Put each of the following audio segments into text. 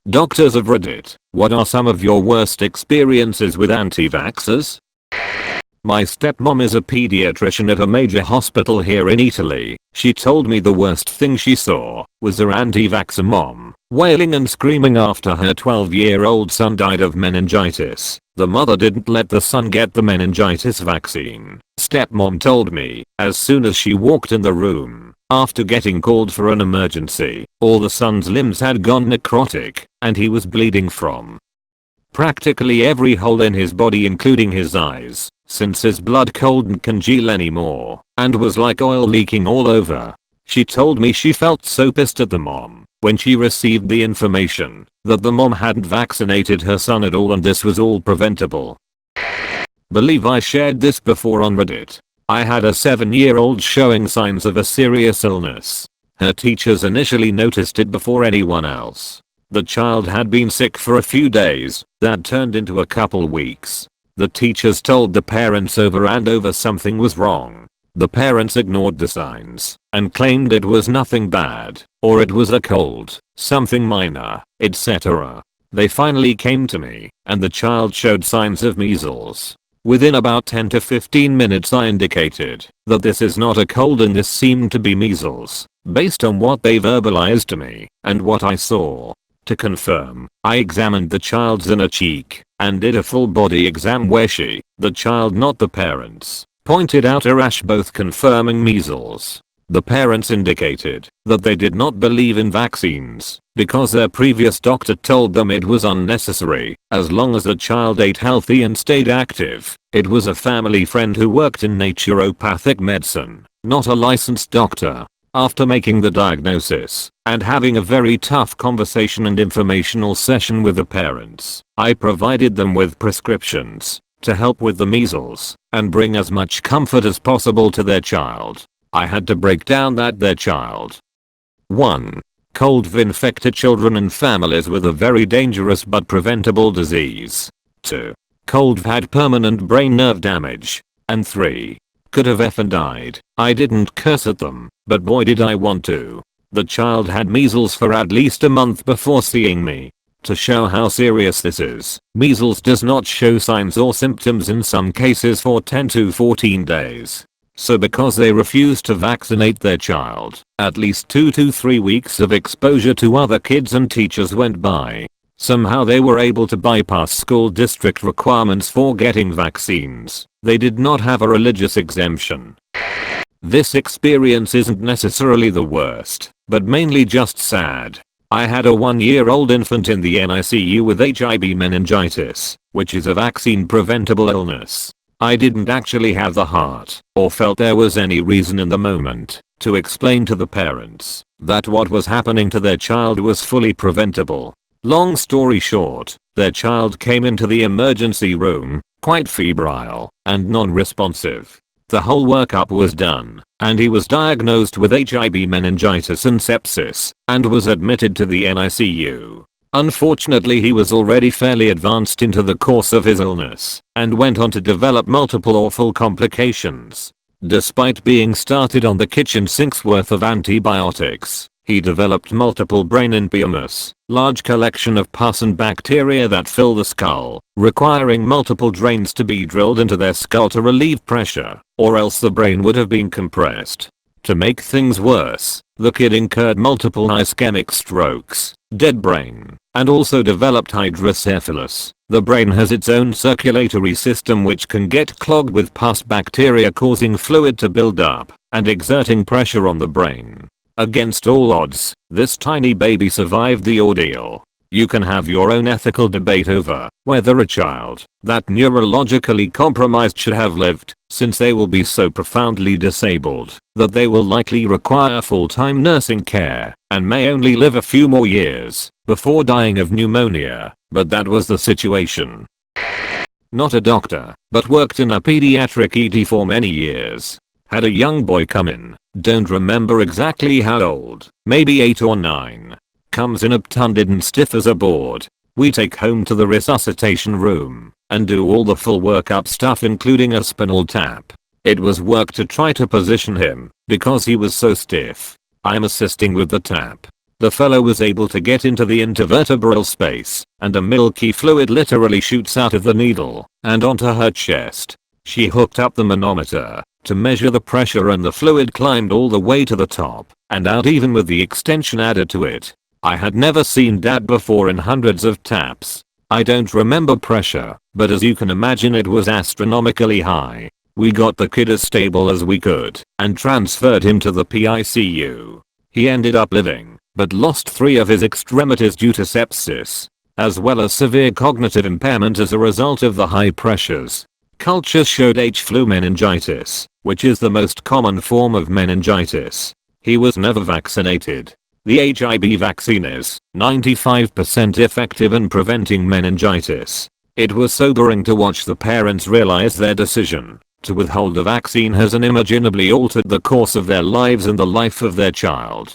Doctors of Reddit, what are some of your worst experiences with anti-vaxxers? My stepmom is a pediatrician at a major hospital here in Italy. She told me the worst thing she saw was her anti-vaxxer mom wailing and screaming after her 12-year-old son died of meningitis. The mother didn't let the son get the meningitis vaccine. Stepmom told me, as soon as she walked in the room, after getting called for an emergency, all the son's limbs had gone necrotic, and he was bleeding from practically every hole in his body including his eyes, since his blood couldn't congeal anymore, and was like oil leaking all over. She told me she felt so pissed at the mom when she received the information that the mom hadn't vaccinated her son at all and this was all preventable. Believe I shared this before on Reddit. I had a 7-year-old showing signs of a serious illness. Her teachers initially noticed it before anyone else. The child had been sick for a few days, that turned into a couple weeks. The teachers told the parents over and over something was wrong. The parents ignored the signs and claimed it was nothing bad, or it was a cold, something minor, etc. They finally came to me, and the child showed signs of measles. Within about 10 to 15 minutes I indicated that this is not a cold and this seemed to be measles, based on what they verbalized to me and what I saw. To confirm, I examined the child's inner cheek and did a full body exam where she, the child not the parents, pointed out a rash, both confirming measles. The parents indicated that they did not believe in vaccines because their previous doctor told them it was unnecessary as long as the child ate healthy and stayed active. It was a family friend who worked in naturopathic medicine, not a licensed doctor. After making the diagnosis and having a very tough conversation and informational session with the parents, I provided them with prescriptions to help with the measles and bring as much comfort as possible to their child. I had to break down that their child 1. Cold infected children and families with a very dangerous but preventable disease. 2. Cold had permanent brain nerve damage. And 3. Could have effing died. I didn't curse at them, but boy did I want to. The child had measles for at least a month before seeing me. To show how serious this is, measles does not show signs or symptoms in some cases for 10 to 14 days. So because they refused to vaccinate their child, at least 2 to 3 weeks of exposure to other kids and teachers went by. Somehow they were able to bypass school district requirements for getting vaccines. They did not have a religious exemption. This experience isn't necessarily the worst, but mainly just sad. I had a 1-year-old infant in the NICU with HIV meningitis, which is a vaccine preventable illness. I didn't actually have the heart, or felt there was any reason in the moment, to explain to the parents that what was happening to their child was fully preventable. Long story short, their child came into the emergency room, quite febrile and non-responsive. The whole workup was done, and he was diagnosed with HIV meningitis and sepsis, and was admitted to the NICU. Unfortunately, he was already fairly advanced into the course of his illness, and went on to develop multiple awful complications. Despite being started on the kitchen sink's worth of antibiotics, he developed multiple brain impairments, large collection of pus and bacteria that fill the skull, requiring multiple drains to be drilled into their skull to relieve pressure, or else the brain would have been compressed. To make things worse, the kid incurred multiple ischemic strokes, dead brain, and also developed hydrocephalus. The brain has its own circulatory system which can get clogged with pus bacteria, causing fluid to build up and exerting pressure on the brain. Against all odds, this tiny baby survived the ordeal. You can have your own ethical debate over whether a child that neurologically compromised should have lived, since they will be so profoundly disabled that they will likely require full-time nursing care and may only live a few more years before dying of pneumonia, but that was the situation. Not a doctor, but worked in a pediatric ED for many years. Had a young boy come in, don't remember exactly how old, maybe 8 or 9. Comes in obtunded and stiff as a board. We take home to the resuscitation room and do all the full workup stuff including a spinal tap. It was work to try to position him because he was so stiff. I'm assisting with the tap. The fellow was able to get into the intervertebral space, and a milky fluid literally shoots out of the needle and onto her chest. She hooked up the manometer to measure the pressure, and the fluid climbed all the way to the top and out, even with the extension added to it. I had never seen that before in hundreds of taps. I don't remember pressure, but as you can imagine it was astronomically high. We got the kid as stable as we could and transferred him to the PICU. He ended up living, but lost 3 of his extremities due to sepsis, as well as severe cognitive impairment as a result of the high pressures. Cultures showed H-flu meningitis, which is the most common form of meningitis. He was never vaccinated. The HIB vaccine is 95% effective in preventing meningitis. It was sobering to watch the parents realize their decision to withhold the vaccine has unimaginably altered the course of their lives and the life of their child.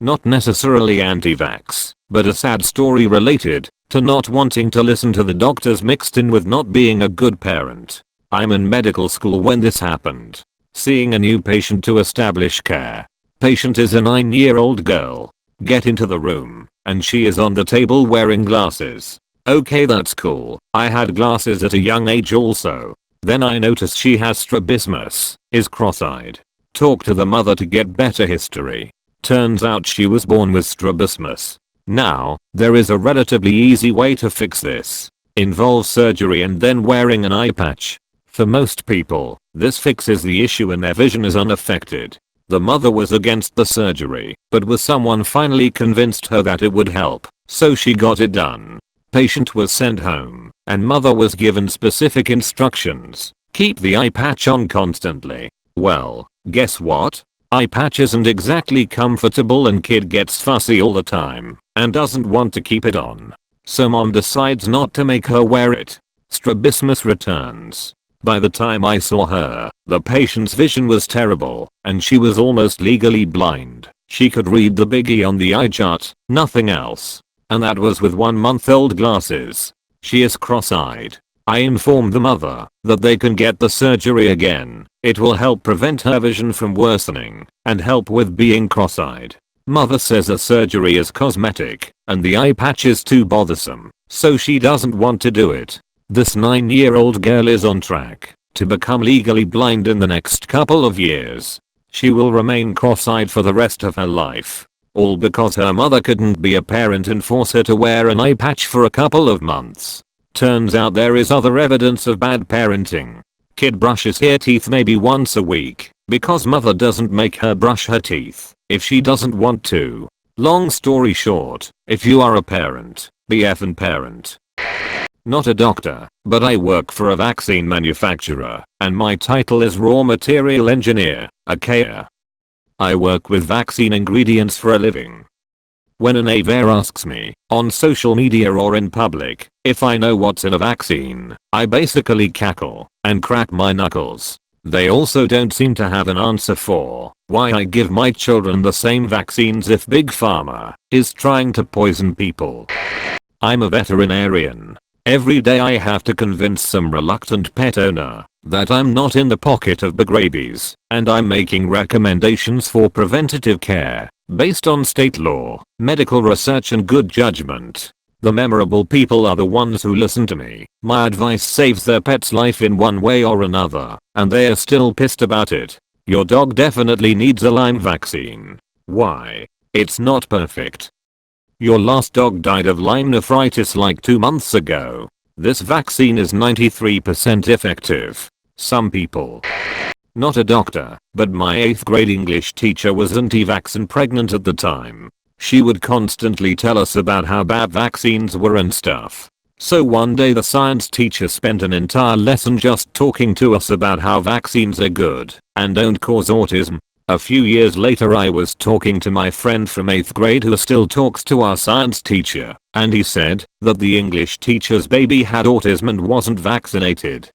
Not necessarily anti-vax, but a sad story related to not wanting to listen to the doctors mixed in with not being a good parent. I'm in medical school when this happened. Seeing a new patient to establish care. Patient is a 9-year-old girl. Get into the room, and she is on the table wearing glasses. Okay, that's cool. I had glasses at a young age also. Then I notice she has strabismus, is cross-eyed. Talk to the mother to get better history. Turns out she was born with strabismus. Now, there is a relatively easy way to fix this. Involves surgery and then wearing an eye patch. For most people, this fixes the issue and their vision is unaffected. The mother was against the surgery, but was someone finally convinced her that it would help, so she got it done. Patient was sent home, and mother was given specific instructions. Keep the eye patch on constantly. Well, guess what? Eye patch isn't exactly comfortable and kid gets fussy all the time and doesn't want to keep it on. So mom decides not to make her wear it. Strabismus returns. By the time I saw her, the patient's vision was terrible, and she was almost legally blind. She could read the biggie on the eye chart, nothing else. And that was with 1-month-old glasses. She is cross-eyed. I informed the mother that they can get the surgery again. It will help prevent her vision from worsening and help with being cross-eyed. Mother says the surgery is cosmetic and the eye patch is too bothersome, so she doesn't want to do it. This 9-year-old girl is on track to become legally blind in the next couple of years. She will remain cross-eyed for the rest of her life. All because her mother couldn't be a parent and force her to wear an eye patch for a couple of months. Turns out there is other evidence of bad parenting. Kid brushes her teeth maybe once a week because mother doesn't make her brush her teeth if she doesn't want to. Long story short, if you are a parent, be effing parent. Not a doctor, but I work for a vaccine manufacturer, and my title is Raw Material Engineer, aka. I work with vaccine ingredients for a living. When an AVAR asks me, on social media or in public, if I know what's in a vaccine, I basically cackle and crack my knuckles. They also don't seem to have an answer for why I give my children the same vaccines if Big Pharma is trying to poison people. I'm a veterinarian. Every day I have to convince some reluctant pet owner that I'm not in the pocket of big rabies, and I'm making recommendations for preventative care based on state law, medical research and good judgment. The memorable people are the ones who listen to me. My advice saves their pet's life in one way or another, and they are still pissed about it. Your dog definitely needs a Lyme vaccine. Why? It's not perfect. Your last dog died of Lyme nephritis like 2 months ago. This vaccine is 93% effective. Some people. Not a doctor, but my 8th grade English teacher was anti-vax and pregnant at the time. She would constantly tell us about how bad vaccines were and stuff. So one day the science teacher spent an entire lesson just talking to us about how vaccines are good and don't cause autism. A few years later I was talking to my friend from 8th grade who still talks to our science teacher, and he said that the English teacher's baby had autism and wasn't vaccinated.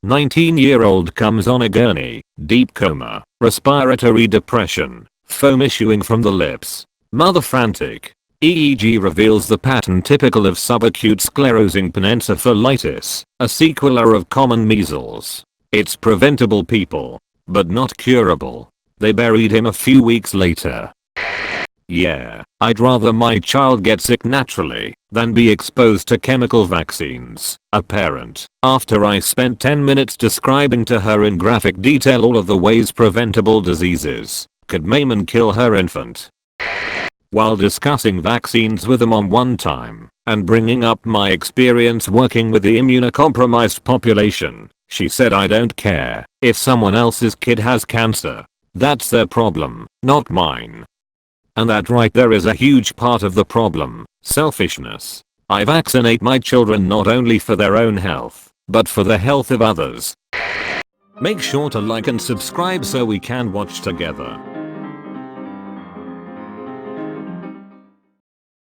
19-year-old comes on a gurney, deep coma, respiratory depression, foam issuing from the lips. Mother frantic. EEG reveals the pattern typical of subacute sclerosing panencephalitis, a sequela of common measles. It's preventable people, but not curable. They buried him a few weeks later. Yeah, I'd rather my child get sick naturally than be exposed to chemical vaccines, a parent, after I spent 10 minutes describing to her in graphic detail all of the ways preventable diseases could maim and kill her infant. While discussing vaccines with the mom one time and bringing up my experience working with the immunocompromised population, she said, "I don't care if someone else's kid has cancer. That's their problem, not mine." And that right there is a huge part of the problem: selfishness. I vaccinate my children not only for their own health, but for the health of others. Make sure to like and subscribe so we can watch together.